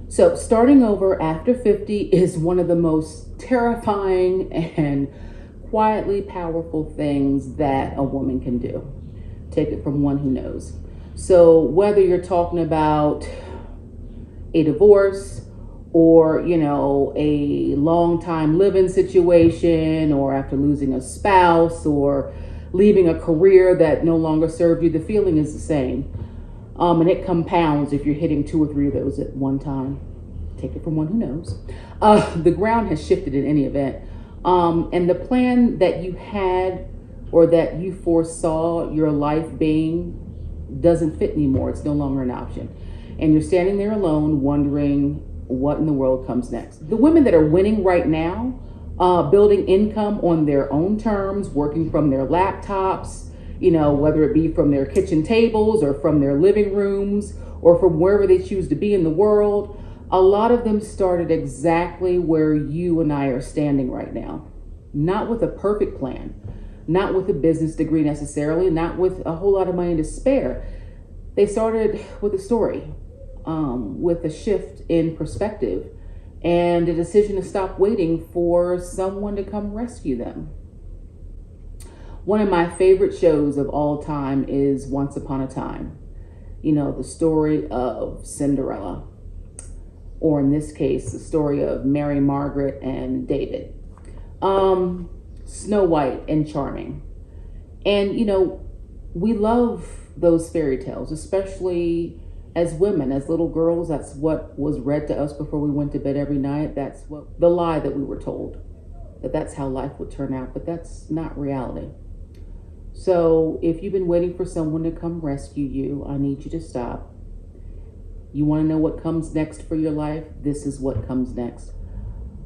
So starting over after 50 is one of the most terrifying and quietly powerful things that a woman can do. Take it from one who knows. So whether you're talking about a divorce or, a long time living situation, or after losing a spouse or leaving a career that no longer served you, the feeling is the same. And it compounds if you're hitting two or three of those at one time. Take it from one who knows. The ground has shifted in any event. And the plan that you had or that you foresaw your life being doesn't fit anymore. It's no longer an option. And you're standing there alone wondering what in the world comes next. The women that are winning right now, building income on their own terms, working from their laptops, whether it be from their kitchen tables or from their living rooms or from wherever they choose to be in the world, a lot of them started exactly where you and I are standing right now. Not with a perfect plan, not with a business degree necessarily, not with a whole lot of money to spare. They started with a story, with a shift in perspective and a decision to stop waiting for someone to come rescue them. One of my favorite shows of all time is Once Upon a Time. The story of Cinderella, or in this case, the story of Mary, Margaret, and David. Snow White and Charming. And, we love those fairy tales, especially as women, as little girls. That's what was read to us before we went to bed every night. That's what the lie that we were told, that's how life would turn out, but that's not reality. So if you've been waiting for someone to come rescue you, I need you to stop. You want to know what comes next for your life? This is what comes next.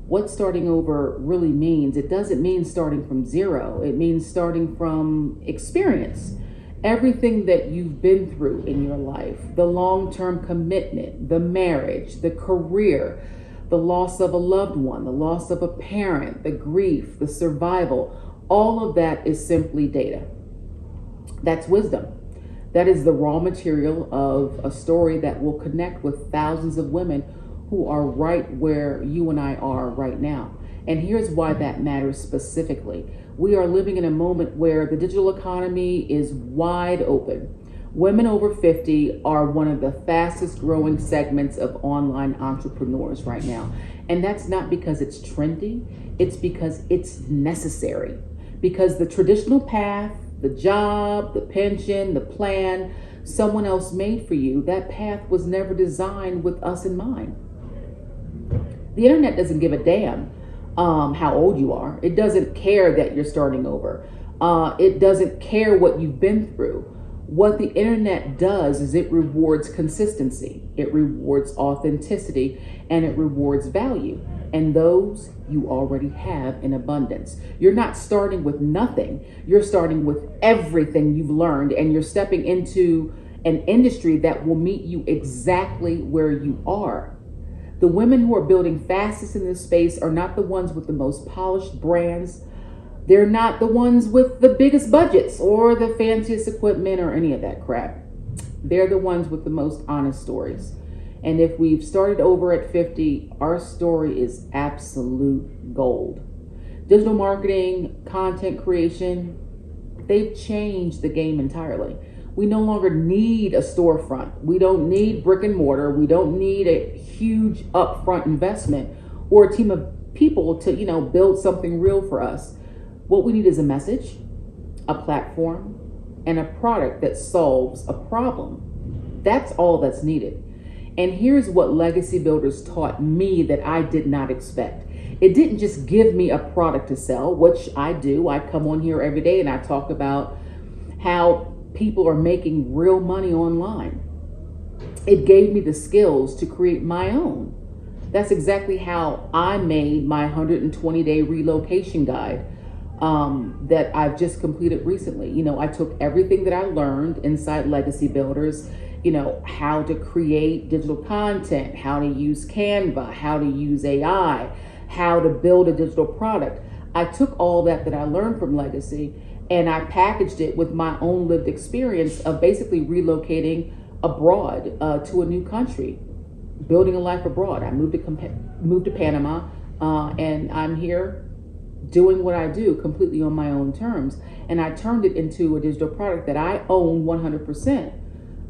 What starting over really means, it doesn't mean starting from zero. It means starting from experience. Everything that you've been through in your life, the long-term commitment, the marriage, the career, the loss of a loved one, the loss of a parent, the grief, the survival, all of that is simply data. That's wisdom. That is the raw material of a story that will connect with thousands of women who are right where you and I are right now. And here's why that matters specifically. We are living in a moment where the digital economy is wide open. Women over 50 are one of the fastest growing segments of online entrepreneurs right now. And that's not because it's trendy, it's because it's necessary. Because the traditional path, the job, the pension, the plan someone else made for you, that path was never designed with us in mind. The internet doesn't give a damn how old you are. It doesn't care that you're starting over. It doesn't care what you've been through. What the internet does is it rewards consistency, it rewards authenticity, and it rewards value. And those you already have in abundance. You're not starting with nothing. You're starting with everything you've learned, and you're stepping into an industry that will meet you exactly where you are. The women who are building fastest in this space are not the ones with the most polished brands. They're not the ones with the biggest budgets or the fanciest equipment or any of that crap. They're the ones with the most honest stories. And if we've started over at 50, our story is absolute gold. Digital marketing, content creation, they've changed the game entirely. We no longer need a storefront. We don't need brick and mortar. We don't need a huge upfront investment or a team of people to, build something real for us. What we need is a message, a platform, and a product that solves a problem. That's all that's needed. And here's what legacy builders taught me that I did not expect. It didn't just give me a product to sell, which I do. I come on here every day and I talk about how people are making real money online. It gave me the skills to create my own. That's exactly how I made my 120-day relocation guide that I've just completed recently. I took everything that I learned inside Legacy Builders, how to create digital content, how to use Canva, how to use AI, how to build a digital product. I took all that I learned from Legacy and I packaged it with my own lived experience of basically relocating abroad to a new country. building a life abroad. I moved to Panama, and I'm here doing what I do completely on my own terms. And I turned it into a digital product that I own 100%.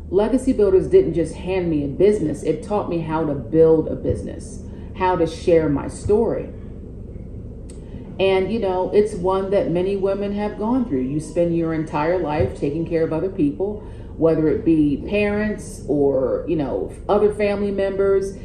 Legacy Builders didn't just hand me a business, it taught me how to build a business, how to share my story. And it's one that many women have gone through. You spend your entire life taking care of other people, whether it be parents or, other family members,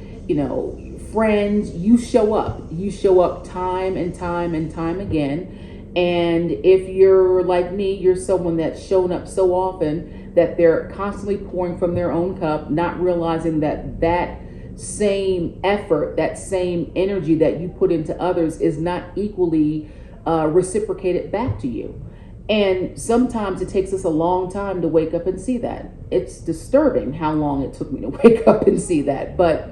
friends. You show up time and time and time again. And if you're like me, you're someone that's shown up so often that they're constantly pouring from their own cup, not realizing that same effort, that same energy that you put into others is not equally reciprocated back to you. And sometimes it takes us a long time to wake up and see that. It's disturbing how long it took me to wake up and see that. But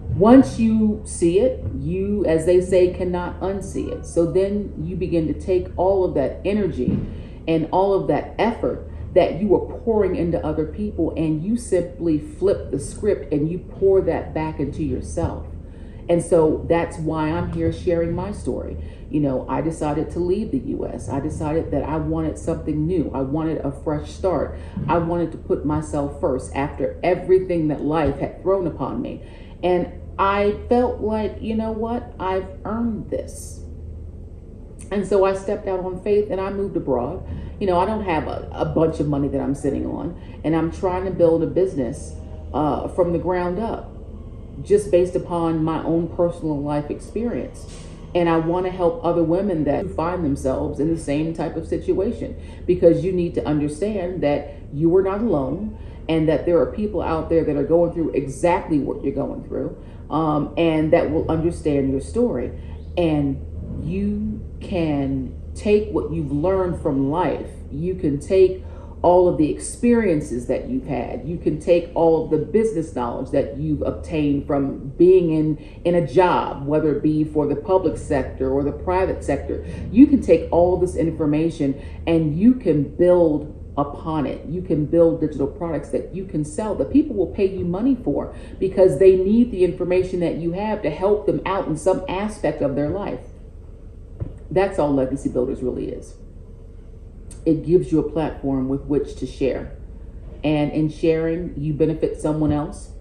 once you see it, you, as they say, cannot unsee it. So then you begin to take all of that energy and all of that effort that you are pouring into other people, and you simply flip the script and you pour that back into yourself. And so that's why I'm here sharing my story. I decided to leave the US. I decided that I wanted something new. I wanted a fresh start. I wanted to put myself first after everything that life had thrown upon me. And I felt like, what? I've earned this. And so I stepped out on faith and I moved abroad. I don't have a bunch of money that I'm sitting on, and I'm trying to build a business from the ground up, just based upon my own personal life experience. And I want to help other women that find themselves in the same type of situation, because you need to understand that you are not alone, and that there are people out there that are going through exactly what you're going through, and that will understand your story. And you can take what you've learned from life. You can take all of the experiences that you've had. You can take all of the business knowledge that you've obtained from being in a job, whether it be for the public sector or the private sector. You can take all this information and you can build upon it. You can build digital products that you can sell, that people will pay you money for, because they need the information that you have to help them out in some aspect of their life. That's all Legacy Builders really is. It gives you a platform with which to share. And in sharing, you benefit someone else,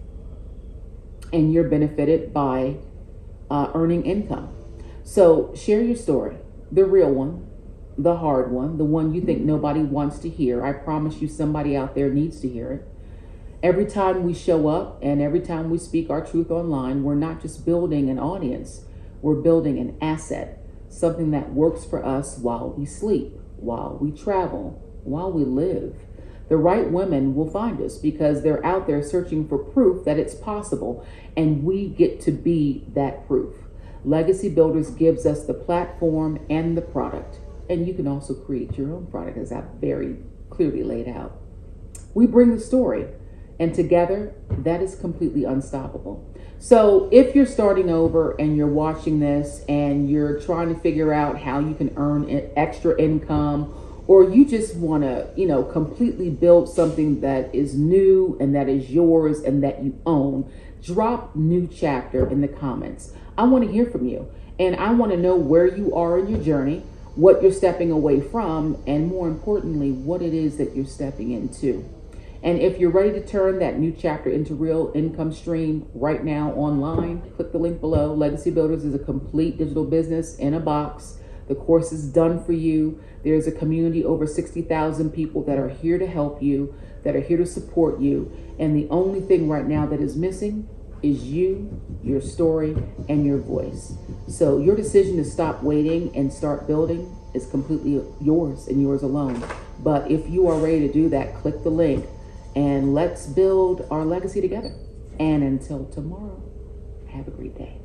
and you're benefited by earning income. So share your story, the real one, the hard one, the one you think nobody wants to hear. I promise you somebody out there needs to hear it. Every time we show up and every time we speak our truth online, we're not just building an audience, we're building an asset, something that works for us while we sleep, while we travel, while we live. The right women will find us because they're out there searching for proof that it's possible, and we get to be that proof. Legacy Builders gives us the platform and the product, and you can also create your own product, as I've very clearly laid out. We bring the story, and together, that is completely unstoppable. So if you're starting over and you're watching this and you're trying to figure out how you can earn extra income, or you just want to, completely build something that is new and that is yours and that you own, drop new chapter in the comments. I want to hear from you, and I want to know where you are in your journey, what you're stepping away from, and more importantly, what it is that you're stepping into. And if you're ready to turn that new chapter into real income stream right now online, click the link below. Legacy Builders is a complete digital business in a box. The course is done for you. There's a community over 60,000 people that are here to help you, that are here to support you. And the only thing right now that is missing is you, your story, and your voice. So your decision to stop waiting and start building is completely yours and yours alone. But if you are ready to do that, click the link. And let's build our legacy together. And until tomorrow, have a great day.